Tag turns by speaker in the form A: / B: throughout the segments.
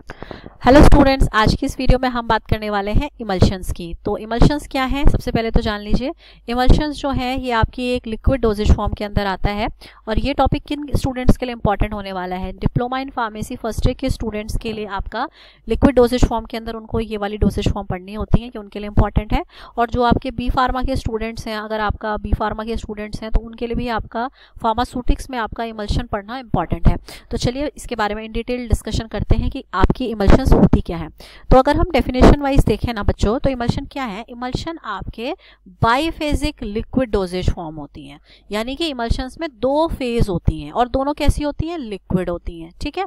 A: Hello students, आज की इस वीडियो में हम बात करने वाले हैं इमल्शंस की। तो इमल्शंस क्या है, सबसे पहले तो जान लीजिए। इमल्शंस जो है ये आपकी एक लिक्विड डोजेज फॉर्म के अंदर आता है और ये टॉपिक किन स्टूडेंट्स के लिए इंपॉर्टेंट होने वाला है। Diploma in pharmacy first year के स्टूडेंट्स के लिए आपका लिक्विड डोजेज फॉर्म के अंदर उनको ये वाली डोजेज फॉर्म पढ़नी होती है कि उनके लिए इंपॉर्टेंट है। और जो आपके बी फार्मा के स्टूडेंट्स हैं, अगर आपका बी फार्मा के स्टूडेंट्स हैं तो उनके लिए भी आपका फार्मास्यूटिक्स में आपका इमल्शन पढ़ना इंपॉर्टेंट है। तो चलिए इसके बारे में इन डिटेल डिस्कशन करते हैं कि आपकी इमल्शंस होती क्या है। तो अगर हम डेफिनेशन वाइज देखें ना बच्चों, तो इमल्शन क्या है। इमल्शन आपके बाइफेजिक लिक्विड डोजेज फॉर्म होती हैं, यानी कि इमल्शंस में दो फेज होती हैं और दोनों कैसी होती हैं, लिक्विड होती हैं। ठीक है,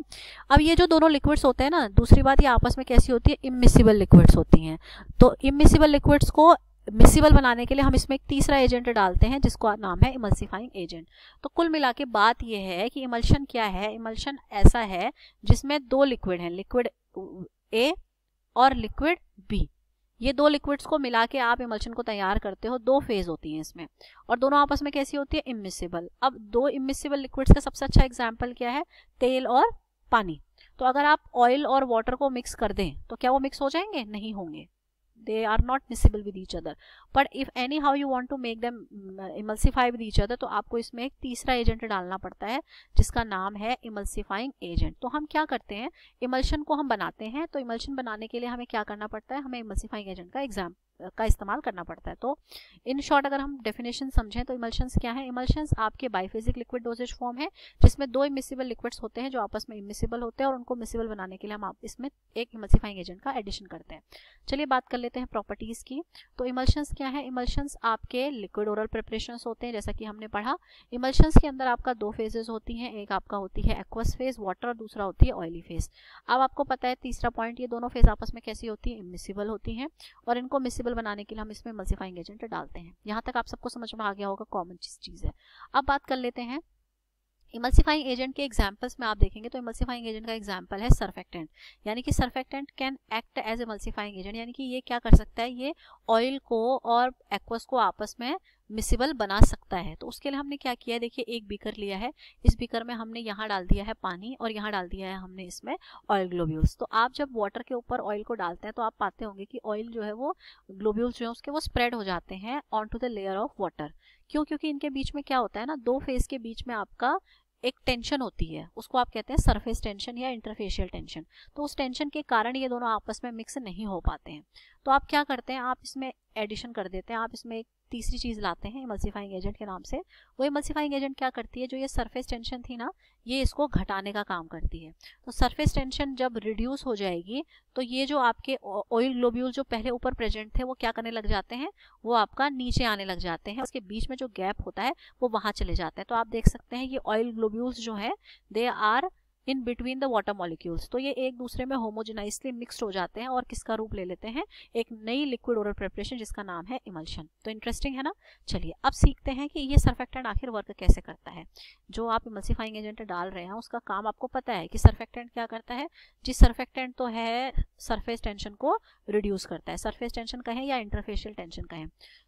A: अब ये जो दोनों लिक्विड्स होते हैं ना, दूसरी बात ये आपस में कैसी होती है, इमिसिबल लिक्विड्स होती हैं। तो इमिसिबल लिक्विड्स को मिसिबल बनाने के लिए हम इसमें एक तीसरा एजेंट डालते हैं जिसको नाम है इमल्सिफाइंग एजेंट। तो कुल मिला के बात यह है कि इमल्शन क्या है। इमल्शन ऐसा है जिसमें दो लिक्विड हैं, लिक्विड ए और लिक्विड बी। ये दो लिक्विड्स को मिला के आप इमल्शन को तैयार करते हो। दो फेज होती हैं इसमें और दोनों आपस में कैसी होती है, इमिसिबल। अब दो इमिसिबल लिक्विड्स का सबसे अच्छा एग्जाम्पल क्या है, तेल और पानी। तो अगर आप ऑयल और वाटर को मिक्स कर दें तो क्या वो मिक्स हो जाएंगे, नहीं होंगे। They are not miscible with each other, but if anyhow you want to make them emulsify with each other, तो आपको इसमें एक तीसरा एजेंट डालना पड़ता है जिसका नाम है इमल्सिफाइंग एजेंट। तो हम क्या करते हैं, इमल्शन को हम बनाते हैं। तो इमल्शन बनाने के लिए हमें क्या करना पड़ता है, हमें इमल्सिफाइंग एजेंट का इस्तेमाल करना पड़ता है। तो इन शॉर्ट अगर हम डेफिनेशन समझें तो इमल्शंस क्या है। इमल्शंस आपके बाइफेजिक लिक्विड डोजेज फॉर्म है जिसमें दो इमिसिबल लिक्विड्स होते हैं जो आपस में इमिसिबल होते हैं और उनको मिसिबल बनाने के लिए हम इसमें एक इमल्सिफाइंग एजेंट का एडिशन करते हैं। चलिए बात कर लेते हैं प्रॉपर्टीज की। तो इमल्शंस क्या है, इमल्शंस आपके लिक्विड ओरल प्रिपरेशंस होते हैं जैसा कि हमने पढ़ा। इमल्शंस के अंदर आपका दो फेजेस होती हैं, एक आपका होती है एक्वस फेज वाटर और दूसरा होती है ऑयली फेज। अब आपको पता है तीसरा पॉइंट, ये दोनों फेज आपस में कैसी होती है, इमिसिबल होती हैं और इनको मिसिबल बनाने के लिए हम इसमें इमल्सिफाइंग एजेंट डालते हैं। यहां तक आप सबको समझ में आ गया होगा, कॉमन चीज है। अब बात कर लेते हैं इमल्सिफाइंग एजेंट के एग्जांपल्स में। आप देखेंगे तो इमल्सिफाइंग एजेंट का एग्जांपल है सरफेक्टेंट, यानी कि surfactant can act as emulsifying agent, यानी कि ये क्या कर सकता है, ये ऑयल को और एक्वस को आपस में मिसिबल बना सकता है। तो उसके लिए हमने क्या किया है, देखिए एक बीकर लिया है, इस बीकर में हमने यहाँ डाल दिया है पानी और यहाँ डाल दिया है हमने इसमें ऑयल ग्लोब्यूल्स। तो आप जब वाटर के ऊपर ऑयल को डालते हैं तो आप पाते होंगे कि ऑयल जो है वो ग्लोब्यूल्स जो है उसके वो स्प्रेड हो जाते हैं on to the layer of water. क्यों, क्योंकि इनके बीच में क्या होता है ना, दो फेज के बीच में आपका एक टेंशन होती है, उसको आप कहते हैं सरफेस टेंशन या इंटरफेशियल टेंशन। तो उस टेंशन के कारण ये दोनों आपस में मिक्स नहीं हो पाते हैं। तो आप क्या करते हैं, आप इसमें एडिशन कर देते हैं, आप इसमें एक तीसरी चीज लाते हैं इमल्सिफाइंग एजेंट के नाम से। वो इमल्सिफाइंग एजेंट क्या करती है, जो ये सरफेस टेंशन थी ना, ये इसको घटाने का काम करती है। तो सरफेस टेंशन जब रिड्यूस हो जाएगी तो ये जो आपके ऑयल ग्लोब्यूल जो पहले ऊपर प्रेजेंट थे वो क्या करने लग जाते हैं, वो आपका नीचे आने लग जाते हैं। उसके बीच में जो गैप होता है वो वहां चले जाते हैं। तो आप देख सकते हैं ये ऑयल ग्लोब्यूल्स जो है they are in between the water molecules. तो ये एक दूसरे में होमोजेनाइजली मिक्स्ड हो जाते हैं और किसका रूप ले लेते हैं, एक नई लिक्विड ओरल प्रिपरेशन जिसका नाम है इमल्शन। तो इंटरेस्टिंग है ना। चलिए अब सीखते हैं कि ये सरफेक्टेंट आखिर वर्क कैसे करता है। जो आप इमल्सिफाइंग एजेंट डाल रहे हैं उसका काम आपको पता है कि सरफेक्टेंट क्या करता है। जिस सरफेक्टेंट तो है सरफेस टेंशन को रिड्यूस करता है, सरफेस टेंशन कहें या इंटरफेशियल टेंशन कहें।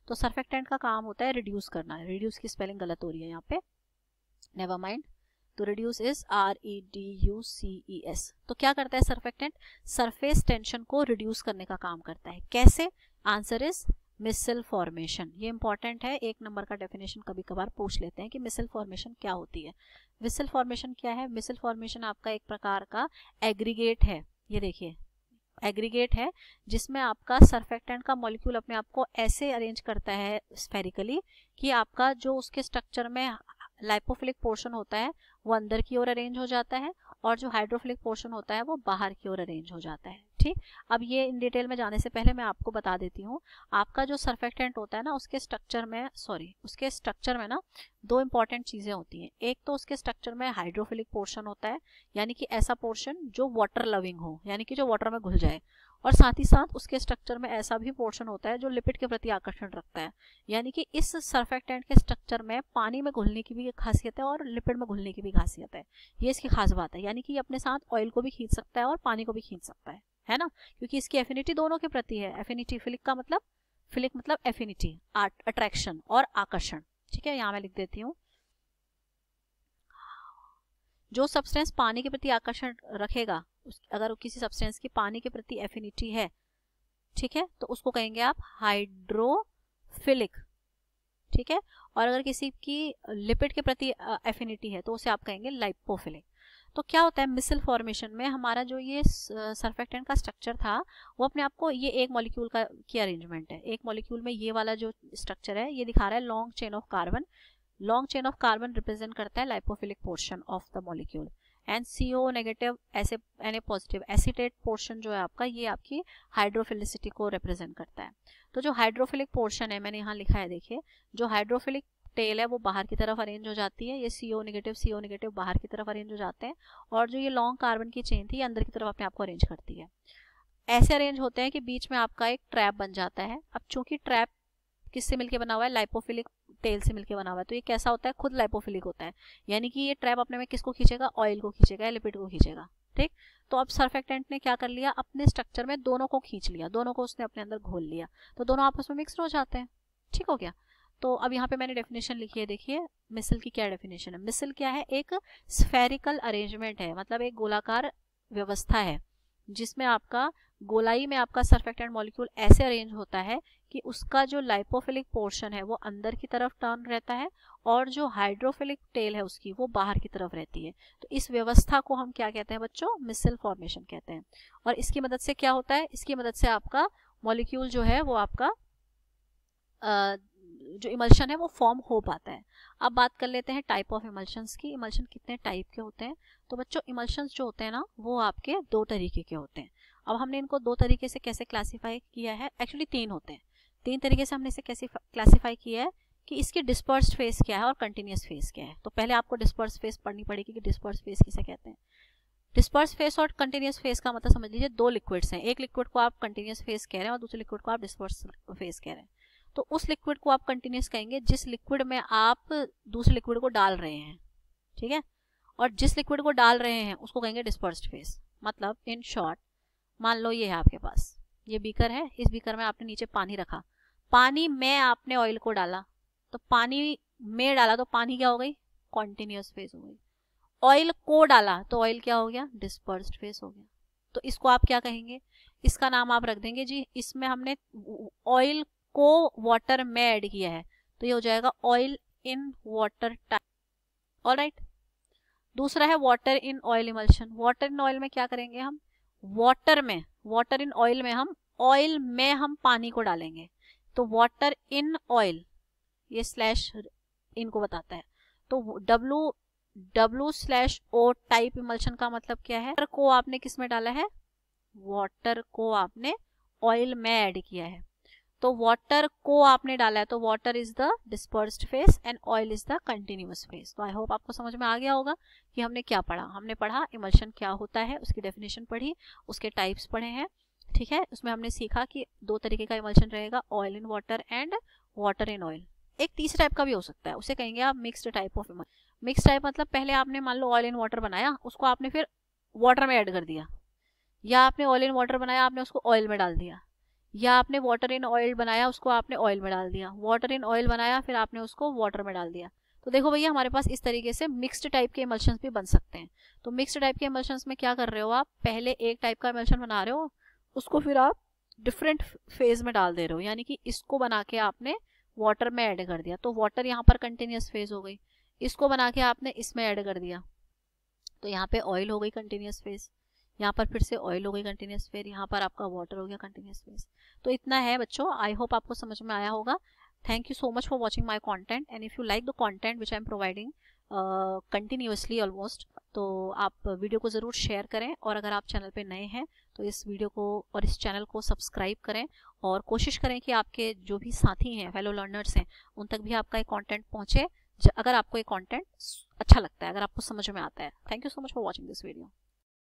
A: तो सरफेक्टेंट का काम होता है रिड्यूस करना। रिड्यूस की स्पेलिंग गलत हो रही है यहाँ पे, नेवर माइंड। तो रिड्यूस इज REDUCES। तो क्या करता है सरफेक्टेंट, सरफेस टेंशन को रिड्यूस करने का काम करता है। कैसे, आंसर इज मिसल फॉर्मेशन। ये इंपॉर्टेंट है, एक नंबर का डेफिनेशन कभी कभार पूछ लेते हैं कि मिसल फॉर्मेशन क्या होती है। मिसल फॉर्मेशन क्या है, मिसल फॉर्मेशन आपका एक प्रकार का एग्रीगेट है। ये देखिए एग्रीगेट है जिसमें आपका सरफेक्टेंट का मॉलिक्यूल अपने आप को ऐसे अरेंज करता है स्फेरिकली कि आपका जो उसके स्ट्रक्चर में लाइपोफिलिक पोर्शन होता है वो अंदर की ओर अरेंज हो जाता है और जो हाइड्रोफिलिक पोर्शन होता है वो बाहर की ओर अरेंज हो जाता है। ठीक, अब ये इन डिटेल में जाने से पहले मैं आपको बता देती हूँ, आपका जो सरफेक्टेंट होता है ना उसके स्ट्रक्चर में ना दो इंपॉर्टेंट चीजें होती हैं। एक तो उसके स्ट्रक्चर में हाइड्रोफिलिक पोर्शन होता है, यानी कि ऐसा पोर्शन जो वाटर लविंग हो, यानी कि जो वाटर में घुल जाए, और साथ ही साथ उसके स्ट्रक्चर में ऐसा भी पोर्शन होता है जो लिपिड के प्रति आकर्षण रखता है। यानी कि इस सरफेक्टेंट के स्ट्रक्चर में पानी में घुलने की भी खासियत है और लिपिड में घुलने की भी खासियत है। ये इसकी खास बात है, यानी कि ये अपने साथ ऑयल को भी खींच सकता है और पानी को भी खींच सकता है ना, क्योंकि इसकी एफिनिटी दोनों के प्रति है। एफिनिटी फिलिक का मतलब, फिलिक मतलब एफिनिटी, अट्रैक्शन और आकर्षण। ठीक है, यहाँ मैं लिख देती हूँ जो सब्सटेंस पानी के प्रति आकर्षण रखेगा, अगर किसी सब्सटेंस की पानी के प्रति एफिनिटी है, ठीक है, तो उसको कहेंगे आप हाइड्रोफिलिक, ठीक है। और अगर किसी की लिपिड के प्रति एफिनिटी है तो उसे आप कहेंगे लाइपोफिलिक। तो क्या होता है मिसल फॉर्मेशन में, हमारा जो ये सर्फेक्टेंट का स्ट्रक्चर था वो अपने आप को, ये एक मॉलिक्यूल का की अरेंजमेंट है, एक मॉलिक्यूल में ये वाला जो स्ट्रक्चर है ये दिखा रहा है long chain of carbon. Long chain of carbon represent करता है lipophilic portion of the molecule, and CO negative Na positive acetate portion जो है आपका, ये आपकी हाइड्रोफिलिसिटी को रिप्रेजेंट करता है। तो जो हाइड्रोफिलिक पोर्शन है, मैंने यहाँ लिखा है देखिए, जो हाइड्रोफिलिक टेल है वो बाहर की तरफ अरेंज हो जाती है, ये CO नेगेटिव बाहर की तरफ अरेंज हो जाते हैं, और जो ये लॉन्ग कार्बन की चेन थी अंदर की तरफ अपने आप को अरेंज करती है। ऐसे अरेंज होते हैं कि बीच में आपका एक ट्रैप बन जाता है। अब चूंकि ट्रैप किससे मिलके बना हुआ है, लाइपोफिलिक टेल से मिलके बना हुआ है, तो ये कैसा होता है, खुद लाइपोफिलिक होता है, यानी कि ये ट्रैप अपने में किसको खींचेगा, ऑयल को खींचेगा, लिपिड को खींचेगा, ठीक। तो अब सर्फेक्टेंट ने क्या कर लिया, अपने स्ट्रक्चर में दोनों को खींच लिया, दोनों को उसने अपने अंदर घोल लिया, तो दोनों आपस में मिक्स हो जाते हैं, ठीक हो गया। तो अब यहाँ पे मैंने डेफिनेशन लिखी है, देखिए मिसल की क्या डेफिनेशन है। मिसल क्या है, एक स्फेरिकल अरेंजमेंट है, मतलब एक गोलाकार व्यवस्था है जिसमें आपका गोलाई में आपका सर्फेक्टेंट मॉलिक्यूल ऐसे अरेंज होता है कि उसका जो लाइपोफिलिक पोर्शन है वो अंदर की तरफ टर्न रहता है, और जो हाइड्रोफिलिक टेल है उसकी वो बाहर की तरफ रहती है। तो इस व्यवस्था को हम क्या कहते हैं बच्चों, मिसल फॉर्मेशन कहते हैं। और इसकी मदद से क्या होता है, इसकी मदद से आपका मॉलिक्यूल जो है वो आपका जो इमल्शन है वो फॉर्म हो पाता है। अब बात कर लेते हैं टाइप ऑफ इमल्शंस की। इमल्शन कितने टाइप के होते हैं, तो बच्चों इमल्शंस जो होते हैं ना वो आपके दो तरीके के होते हैं। अब हमने इनको दो तरीके से कैसे क्लासीफाई किया है, एक्चुअली तीन होते हैं, तीन तरीके से हमने इसे कैसे क्लासीफाई किया है कि इसकी डिस्पर्स्ड फेज क्या है और कंटिन्यूस फेज क्या है। तो पहले आपको डिस्पर्स्ड फेज पढ़नी पड़ेगी कि डिस्पर्स्ड फेज किसे कहते हैं। डिस्पर्स्ड फेज और कंटिन्यूस फेज का मतलब समझ लीजिए, दो लिक्विड्स हैं, एक लिक्विड को आप कंटिन्यूस फेज कह रहे हैं और दूसरे लिक्विड को आप डिस्पर्स्ड फेज कह रहे हैं। तो उस लिक्विड को आप कंटिन्यूस कहेंगे जिस लिक्विड में आप दूसरे लिक्विड को डाल रहे हैं, ठीक है, और जिस लिक्विड को डाल रहे हैं उसको कहेंगे डिस्पर्स्ड फेज। मतलब इन शॉर्ट, मान लो ये है आपके पास, ये बीकर है, इस बीकर में आपने नीचे पानी रखा, पानी में आपने ऑयल को डाला, तो पानी में डाला तो पानी क्या हो गई, कॉन्टिन्यूस फेज हो गई। ऑयल को डाला तो ऑयल क्या हो गया, डिस्पर्स्ड फेज हो गया। तो इसको आप क्या कहेंगे, इसका नाम आप रख देंगे जी, इसमें हमने ऑयल को वाटर में ऐड किया है तो ये हो जाएगा oil in water type. Alright, दूसरा है water in oil emulsion. Water in oil में क्या करेंगे हम, वाटर इन ऑयल में हम ऑयल में हम पानी को डालेंगे, तो वाटर इन ऑयल, ये स्लैश इनको बताता है। तो W/O टाइप इमल्शन का मतलब क्या है, वाटर को आपने किस में डाला है, वाटर को आपने ऑयल में ऐड किया है, तो वाटर को आपने डाला है, तो water is the dispersed phase and oil is the continuous phase. तो आई होप आपको समझ में आ गया होगा कि हमने क्या पढ़ा। हमने पढ़ा इमल्शन क्या होता है, उसकी डेफिनेशन पढ़ी, उसके टाइप्स पढ़े हैं, ठीक है। उसमें हमने सीखा कि दो तरीके का इमल्शन रहेगा, oil in water and water in oil. एक तीसरा टाइप का भी हो सकता है, उसे कहेंगे आप mixed type of emulsion. Mixed type मतलब पहले आपने मान लो ऑयल इन वाटर बनाया, उसको आपने फिर वाटर में ऐड कर दिया, या आपने ऑयल इन वाटर बनाया, आपने उसको ऑयल में डाल दिया, या आपने वाटर इन ऑयल बनाया, उसको आपने ऑयल में डाल दिया, वाटर इन ऑयल बनाया, फिर आपने उसको वाटर में डाल दिया। तो देखो भैया, हमारे पास इस तरीके से मिक्स्ड टाइप के इमल्शंस भी बन सकते हैं। तो मिक्स्ड टाइप के इमल्शंस में क्या कर रहे हो आप, पहले एक टाइप का इमल्शन बना रहे हो, उसको फिर आप डिफरेंट फेज में डाल दे रहे हो, यानी कि इसको बना के आपने वाटर में ऐड कर दिया, तो वाटर यहाँ पर कंटिन्यूस फेज हो गई, इसको बना के आपने इसमें ऐड कर दिया, तो यहाँ पे ऑयल हो गई कंटिन्यूस फेज, यहाँ पर फिर से ऑयल हो गई कंटिन्यूस फेज, यहाँ पर आपका वाटर हो गया कंटिन्यूस फेज। तो इतना है बच्चों, आई होप आपको समझ में आया होगा। Thank you so much for watching my content, and if you like the content which I am providing continuously almost, तो आप वीडियो को ज़रूर शेयर करें, और अगर आप चैनल पे नए हैं तो इस वीडियो को और इस चैनल को सब्सक्राइब करें, और कोशिश करें कि आपके जो भी साथी हैं, फेलो लर्नर्स हैं, उन तक भी आपका ये कॉन्टेंट पहुँचे, अगर आपको ये कॉन्टेंट अच्छा लगता है, अगर आपको समझ में आता है। Thank you so much for watching this video.